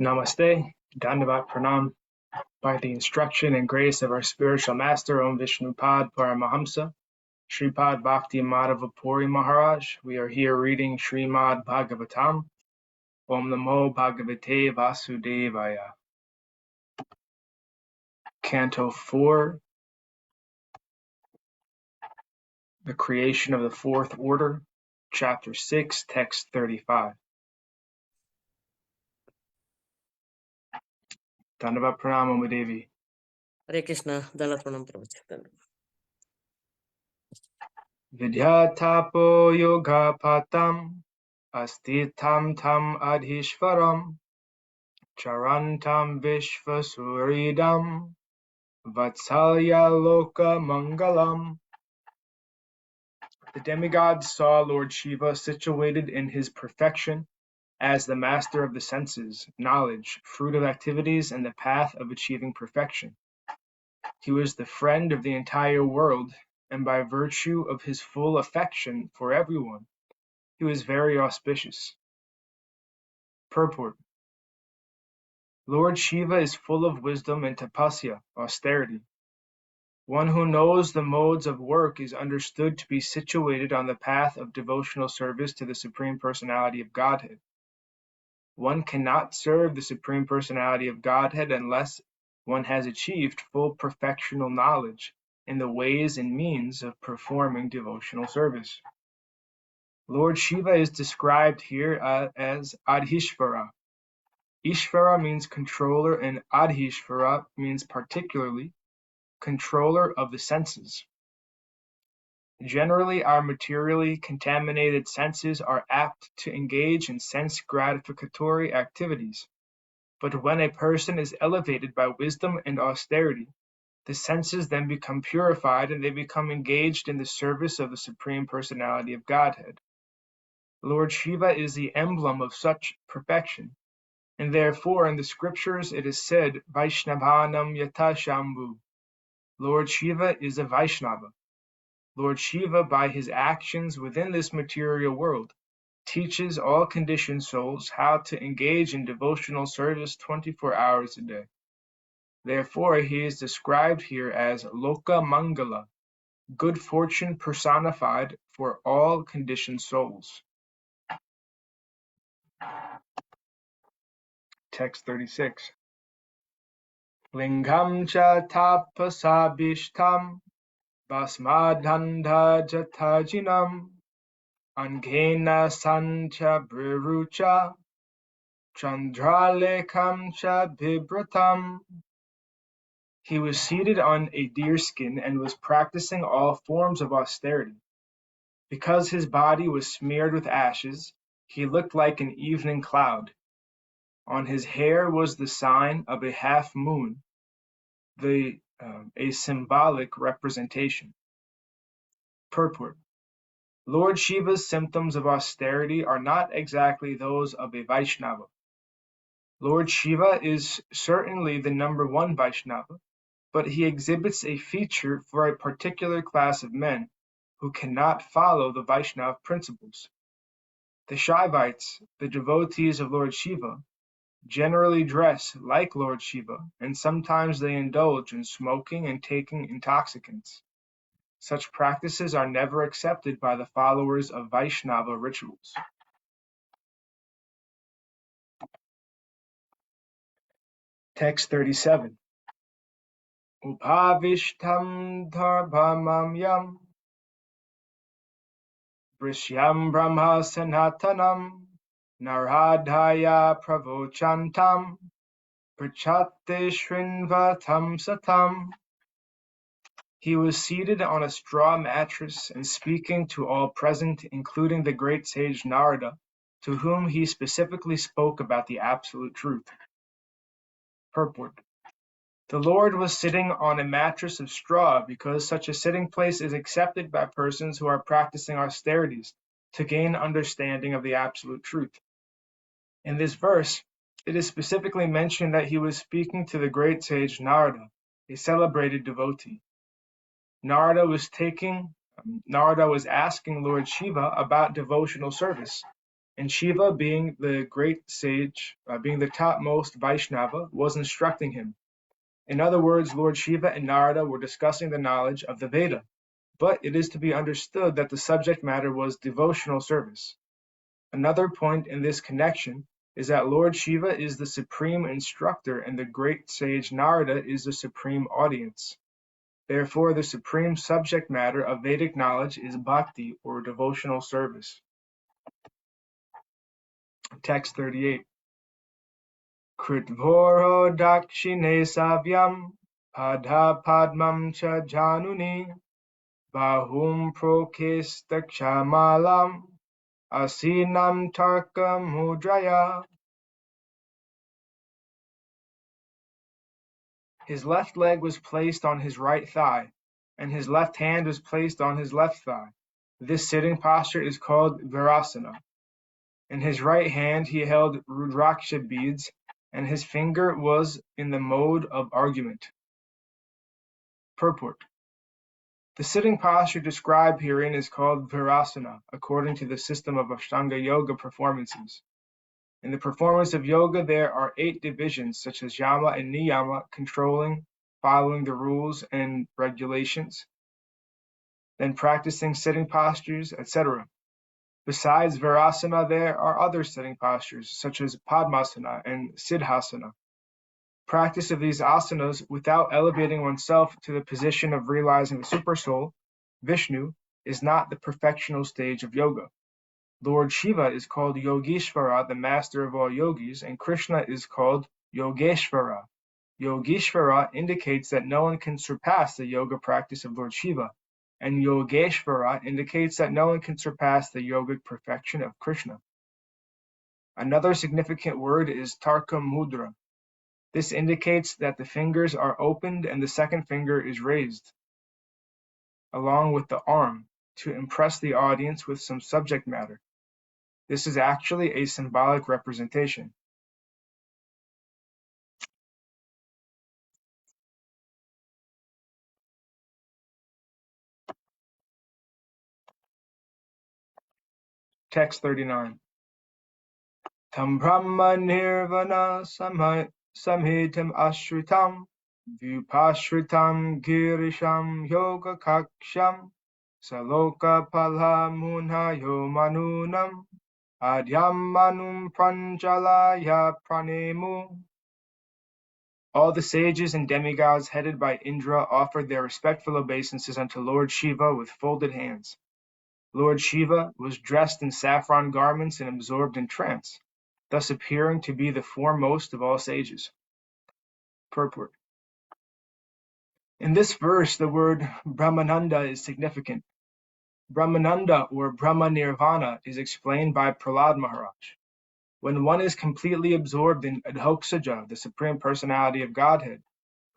Namaste, Dandavat Pranam. By the instruction and grace of our spiritual master, Om Vishnupad Paramahamsa, Sripad Bhakti Madhava Puri Maharaj, we are here reading Srimad Bhagavatam. Om Namo Bhagavate Vasudevaya. Canto 4, the creation of the fourth order, Chapter 6, Text 35. Dandavat Pranam Om Devi. Hare Krishna, Dandavat Pranam Prabhupada. Vidyatapo yoga patam astitam tam adhishvaram charantam vishvasuridam vatsalya loka mangalam. The demigods saw Lord Śiva situated in his perfection as the master of the senses, knowledge, fruit of activities, and the path of achieving perfection. He was the friend of the entire world, and by virtue of his full affection for everyone, he was very auspicious. Purport. Lord Śiva is full of wisdom and tapasya, austerity. One who knows the modes of work is understood to be situated on the path of devotional service to the Supreme Personality of Godhead. One cannot serve the Supreme Personality of Godhead unless one has achieved full perfectional knowledge in the ways and means of performing devotional service. Lord Śiva is described here as Adhishvara. Ishvara means controller and Adhishvara means particularly controller of the senses. Generally, our materially contaminated senses are apt to engage in sense gratificatory activities. But when a person is elevated by wisdom and austerity, the senses then become purified and they become engaged in the service of the Supreme Personality of Godhead. Lord Śiva is the emblem of such perfection, and therefore in the scriptures it is said, Vaishnavanam Yata Shambhu. Lord Śiva is a Vaishnava. Lord Śiva, by his actions within this material world, teaches all conditioned souls how to engage in devotional service 24 hours a day. Therefore, he is described here as Loka Mangala, good fortune personified for all conditioned souls. Text 36. Lingam cha tapasabhishtam basmadhanda jatajinam angena sancha brirucha chandralekam cha bibratam. He was seated on a deerskin and was practicing all forms of austerity. Because his body was smeared with ashes, he looked like an evening cloud. On his hair was the sign of a half moon, a symbolic representation. Purport. Lord Shiva's symptoms of austerity are not exactly those of a Vaishnava. Lord Shiva is certainly the number one Vaishnava, but he exhibits a feature for a particular class of men who cannot follow the Vaishnava principles. The Shaivites, the devotees of Lord Shiva, generally dress like Lord Shiva, and sometimes they indulge in smoking and taking intoxicants. Such practices are never accepted by the followers of Vaishnava rituals. Text 37. Upavishtam dharmam yam Vrishyam Brahma Sanatanam Naradhaya Pravochantam Prachate Shrinvatam Satam. He was seated on a straw mattress and speaking to all present, including the great sage Narada, to whom he specifically spoke about the absolute truth. Purport. The Lord was sitting on a mattress of straw because such a sitting place is accepted by persons who are practicing austerities to gain understanding of the absolute truth. In this verse, it is specifically mentioned that he was speaking to the great sage Narada, a celebrated devotee. Narada was asking Lord Shiva about devotional service, And Śiva, being the great sage, being the topmost Vaishnava, was instructing him. In other words, Lord Śiva and Narada were discussing the knowledge of the Veda, but it is to be understood that the subject matter was devotional service. Another point in this connection is that Lord Śiva is the supreme instructor and the great sage Narada is the supreme audience. Therefore, the supreme subject matter of Vedic knowledge is bhakti, or devotional service. Text 38. Kritvoro dakshine savyam padha padmam cha januni bahum prokestaksamalam asinam tarka mudraya. His left leg was placed on his right thigh, and his left hand was placed on his left thigh. This sitting posture is called virasana. In his right hand he held rudraksha beads, and his finger was in the mode of argument. Purport. The sitting posture described herein is called virasana, according to the system of Ashtanga Yoga performances. In the performance of yoga, there are 8 divisions, such as yama and niyama, controlling, following the rules and regulations, then practicing sitting postures, etc. Besides virasana, there are other sitting postures, such as padmasana and siddhasana. Practice of these asanas without elevating oneself to the position of realizing the Supersoul, Vishnu, is not the perfectional stage of yoga. Lord Śiva is called Yogeshvara, the master of all yogis, and Krishna is called Yogeshvara. Yogeshvara indicates that no one can surpass the yoga practice of Lord Śiva, and Yogeshvara indicates that no one can surpass the yogic perfection of Krishna. Another significant word is Tarka Mudra. This indicates that the fingers are opened and the second finger is raised, along with the arm, to impress the audience with some subject matter. This is actually a symbolic representation. Text 39. Tam Brahma Nirvana Samhitam Ashritam Vipashritam Girisham Yoga Kaksham Saloka Pala Munhayo Manunam Adyam Manum Pranjalaya Pranemu. All the sages and demigods headed by Indra offered their respectful obeisances unto Lord Śiva with folded hands. Lord Śiva was dressed in saffron garments and absorbed in trance, thus appearing to be the foremost of all sages. Purport. In this verse, the word Brahmananda is significant. Brahmananda, or Brahma Nirvana, is explained by Prahlad Maharaj. When one is completely absorbed in Adhoksaja, the Supreme Personality of Godhead,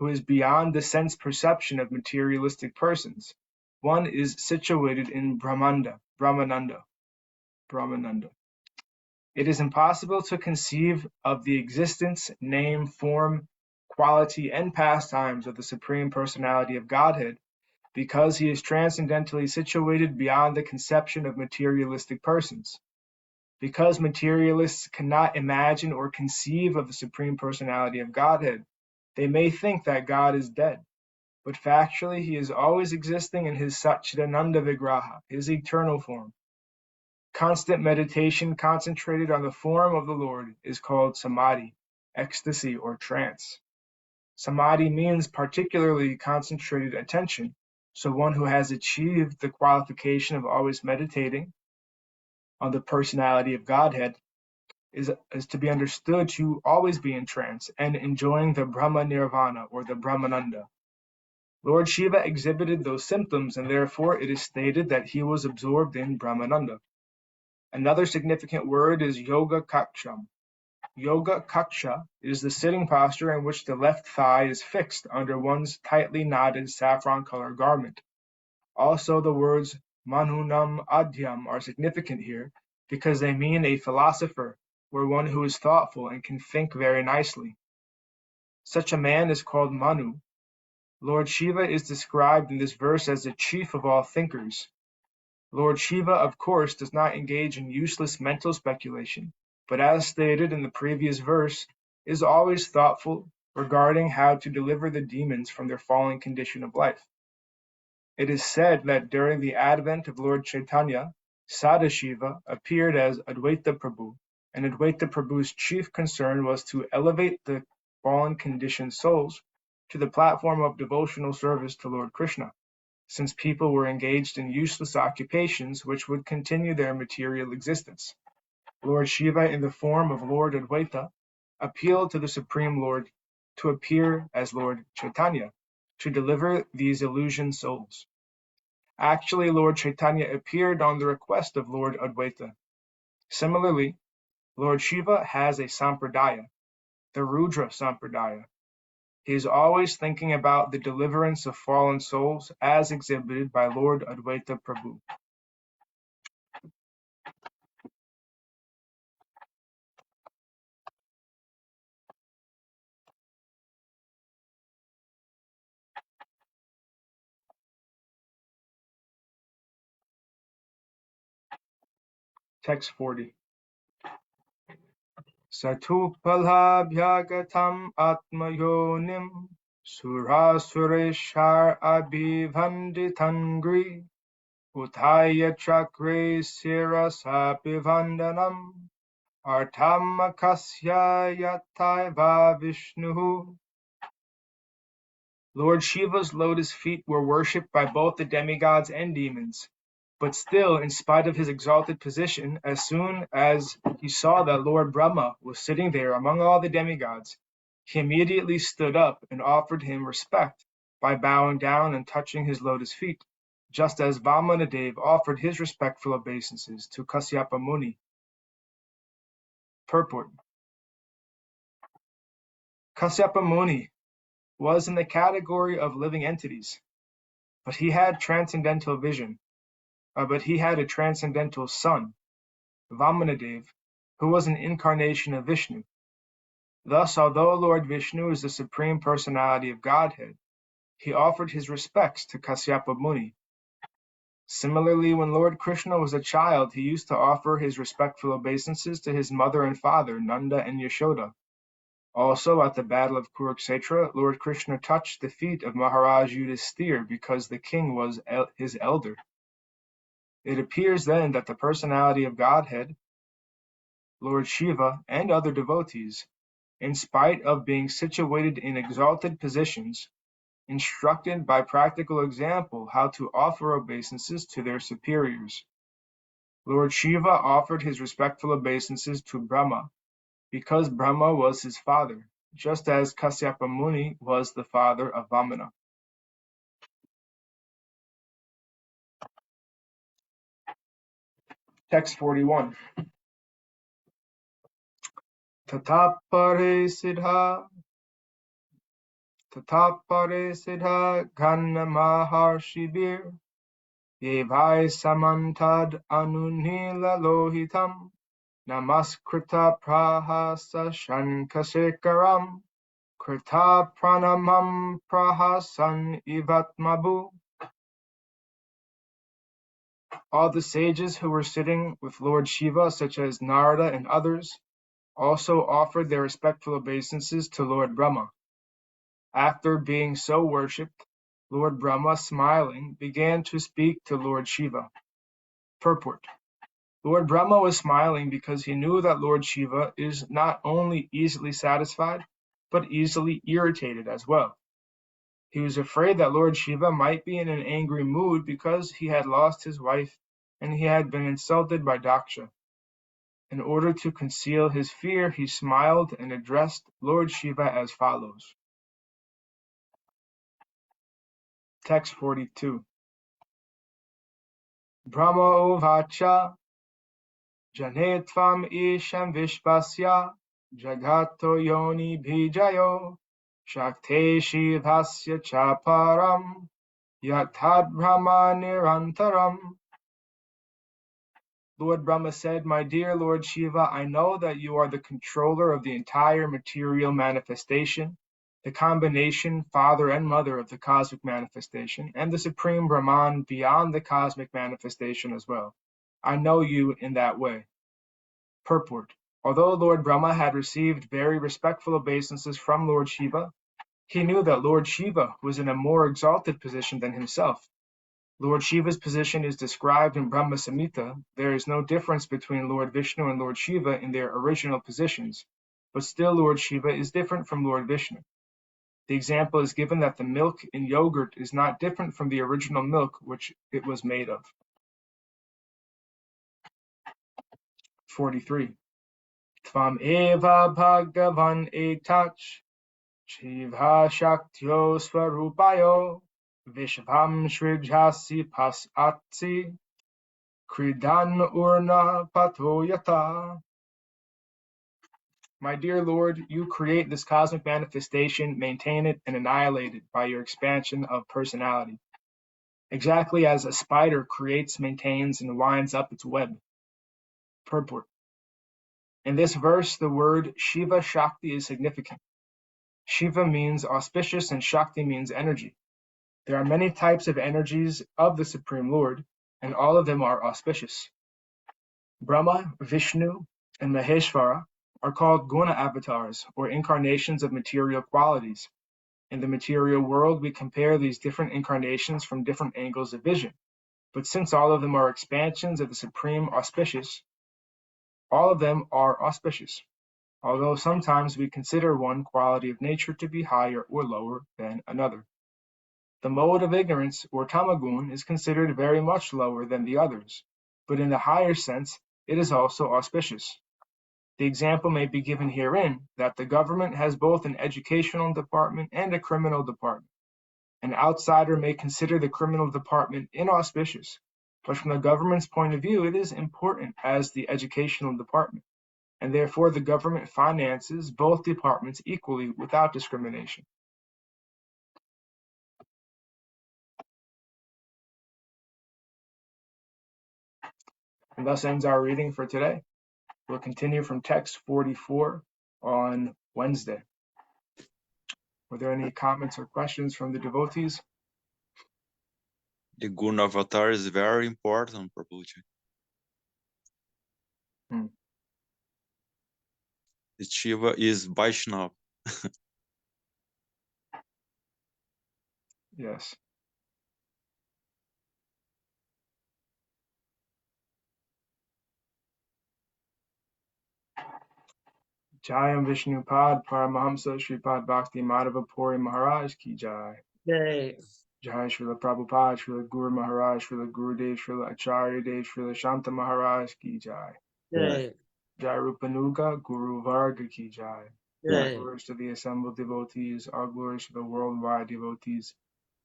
who is beyond the sense perception of materialistic persons, one is situated in Brahmananda. It is impossible to conceive of the existence, name, form, quality, and pastimes of the Supreme Personality of Godhead, because he is transcendently situated beyond the conception of materialistic persons. Because materialists cannot imagine or conceive of the Supreme Personality of Godhead, they may think that God is dead, but factually he is always existing in his Satchidananda Vigraha, his eternal form. Constant meditation concentrated on the form of the Lord is called samadhi, ecstasy, or trance. Samadhi means particularly concentrated attention, so one who has achieved the qualification of always meditating on the personality of Godhead is to be understood to always be in trance and enjoying the Brahma Nirvana, or the Brahmananda. Lord Śiva exhibited those symptoms, and therefore it is stated that he was absorbed in Brahmananda. Another significant word is Yoga Kaksham. Yoga Kaksha is the sitting posture in which the left thigh is fixed under one's tightly knotted saffron-colored garment. Also, the words Manunam Adhyam are significant here because they mean a philosopher, or one who is thoughtful and can think very nicely. Such a man is called Manu. Lord Śiva is described in this verse as the chief of all thinkers. Lord Śiva, of course, does not engage in useless mental speculation, but as stated in the previous verse, is always thoughtful regarding how to deliver the demons from their fallen condition of life. It is said that during the advent of Lord Chaitanya, Sadashiva appeared as Advaita Prabhu, and Advaita Prabhu's chief concern was to elevate the fallen conditioned souls to the platform of devotional service to Lord Krishna, since people were engaged in useless occupations which would continue their material existence. Lord Śiva, in the form of Lord Advaita, appealed to the Supreme Lord to appear as Lord Chaitanya, to deliver these illusioned souls. Actually, Lord Chaitanya appeared on the request of Lord Advaita. Similarly, Lord Śiva has a sampradaya, the Rudra Sampradaya. He is always thinking about the deliverance of fallen souls as exhibited by Lord Advaita Prabhu. Text 40. Satupalabhyagatam atmayonim surasureshar abhivanditangri utaya chakre sirasapivandanam artamakasya yataiva vishnu. Lord Shiva's lotus feet were worshipped by both the demigods and demons. But still, in spite of his exalted position, as soon as he saw that Lord Brahmā was sitting there among all the demigods, he immediately stood up and offered him respect by bowing down and touching his lotus feet, just as Vamanadev offered his respectful obeisances to Kasyapa Muni. Purport. Kasyapa Muni was in the category of living entities, but he had transcendental vision. But he had a transcendental son, Vamanadev, who was an incarnation of Vishnu. Thus, although Lord Vishnu is the Supreme Personality of Godhead, he offered his respects to Kasyapa Muni. Similarly, when Lord Krishna was a child, he used to offer his respectful obeisances to his mother and father, Nanda and Yashoda. Also, at the Battle of Kurukshetra, Lord Krishna touched the feet of Maharaj Yudhisthira because the king was his elder. It appears then that the personality of Godhead, Lord Śiva, and other devotees, in spite of being situated in exalted positions, instructed by practical example how to offer obeisances to their superiors. Lord Śiva offered his respectful obeisances to Brahmā, because Brahmā was his father, just as Kasyapa Muni was the father of Vamana. Text 41. Tatapare siddha gana maharshibir yevai samantad anunila lohitam namaskrita prahasa shankasekaram krita pranamam prahasan ivatmabu. All the sages who were sitting with Lord Śiva, such as Narada and others, also offered their respectful obeisances to Lord Brahmā. After being so worshipped, Lord Brahmā, smiling, began to speak to Lord Śiva. Purport. Lord Brahmā was smiling because he knew that Lord Śiva is not only easily satisfied, but easily irritated as well. He was afraid that Lord Śiva might be in an angry mood because he had lost his wife and he had been insulted by Daksha. In order to conceal his fear, he smiled and addressed Lord Śiva as follows. Text 42. Brahma uvacha janetvam isham vishvasya jagato yoni bhijayo shakte shivasya chaparam yatad brahma nirantaram. Lord Brahma said, "My dear Lord Śiva, I know that you are the controller of the entire material manifestation, the combination, father and mother of the cosmic manifestation, and the supreme Brahman beyond the cosmic manifestation as well. I know you in that way. Purport. Although Lord Brahma had received very respectful obeisances from Lord Śiva, he knew that Lord Śiva was in a more exalted position than himself. Lord Shiva's position is described in Brahma Samhita. There is no difference between Lord Vishnu and Lord Shiva in their original positions, but still Lord Shiva is different from Lord Vishnu. The example is given that the milk in yogurt is not different from the original milk which it was made of. 43. Tvam eva bhagavan etach Śiva shaktyo swarupayo Vishvam srijhasi pasatsi Kridan urna patoyata. My dear Lord, you create this cosmic manifestation, maintain it, and annihilate it by your expansion of personality, exactly as a spider creates, maintains, and winds up its web. Purport. In this verse, the word Śiva Shakti is significant. Śiva means auspicious and Shakti means energy. There are many types of energies of the Supreme Lord, and all of them are auspicious. Brahma, Vishnu, and Maheshvara are called guna avatars, or incarnations of material qualities. In the material world, we compare these different incarnations from different angles of vision. But since all of them are expansions of the Supreme Auspicious, all of them are auspicious, although sometimes we consider one quality of nature to be higher or lower than another. The mode of ignorance, or tamagun, is considered very much lower than the others, but in the higher sense, it is also auspicious. The example may be given herein that the government has both an educational department and a criminal department. An outsider may consider the criminal department inauspicious, but from the government's point of view, it is important as the educational department, and therefore the government finances both departments equally without discrimination. And thus ends our reading for today. We'll continue from text 44 on Wednesday. Were there any comments or questions from the devotees? The guna avatar is very important, Prabhuji. The Śiva is Vaishnava. Yes. Jayam Vishnupad Paramahamsa Sripad Bhakti Madhava Puri Maharaj Ki Jai. Jai. Jai Srila Prabhupada, Srila Guru Maharaj, Srila Gurudev, Srila Acharya Dev, Srila Shanta Maharaj Ki Jai. Jai. Jai Rupanuga Guru Varga Ki Jai. Jai. Glories to the assembled devotees, all glories to the worldwide devotees.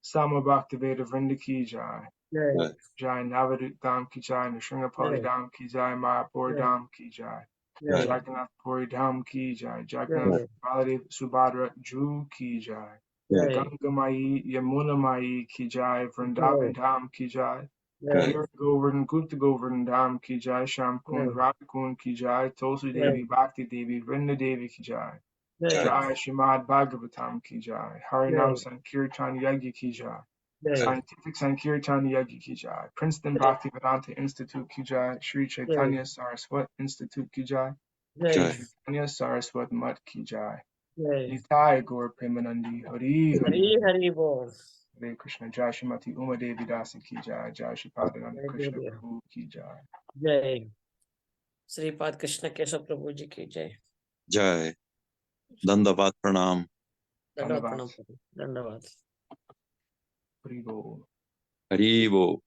Sama Bhaktivedanta Vrinda Ki Jai. Jai. Jai Navadvip Dham Ki Jai, Nrsimhapali Dham Ki Jai, Mayapur Dham Ki Jai. Jai. Jagannath Puri Dham Ki Jai. Jagannath Baladev Subhadra Ju Ki Jai. Ganga Mai Yamuna Mai Ki Jai. Vrindavan Dham Ki Jai. Gir Govardhan Gupta Govardhan Dham Ki Jai. Sham Kund Radha Kund Ki Jai. Tulsi Devi Bhakti Devi Vrinda Devi Ki Jai. Jai Srimad Bhagavatam Ki Jai. Harinam Sankirtan Yagya Ki Jai. Scientific Sankirtan Yagya Ki Jai. Princeton Bhaktivedanta Institute Ki Jai. Sri Chaitanya Saraswat Institute Ki Jai. Sri Chaitanya Saraswat Mat Ki Jai. Nitai Gaur Premanandi Hari Hari. Hari Bol. Hare Krishna. Jai Shrimati Uma Devi Dasi Ki Jai. Jai Shripadananda Krishna Prabhu Ki Jai. Jai. Sripad Krishna Keshav Prabhu Ji ki Jai. Jai. Dandavat Pranam. Dandavat. Hari Bol. Haribo.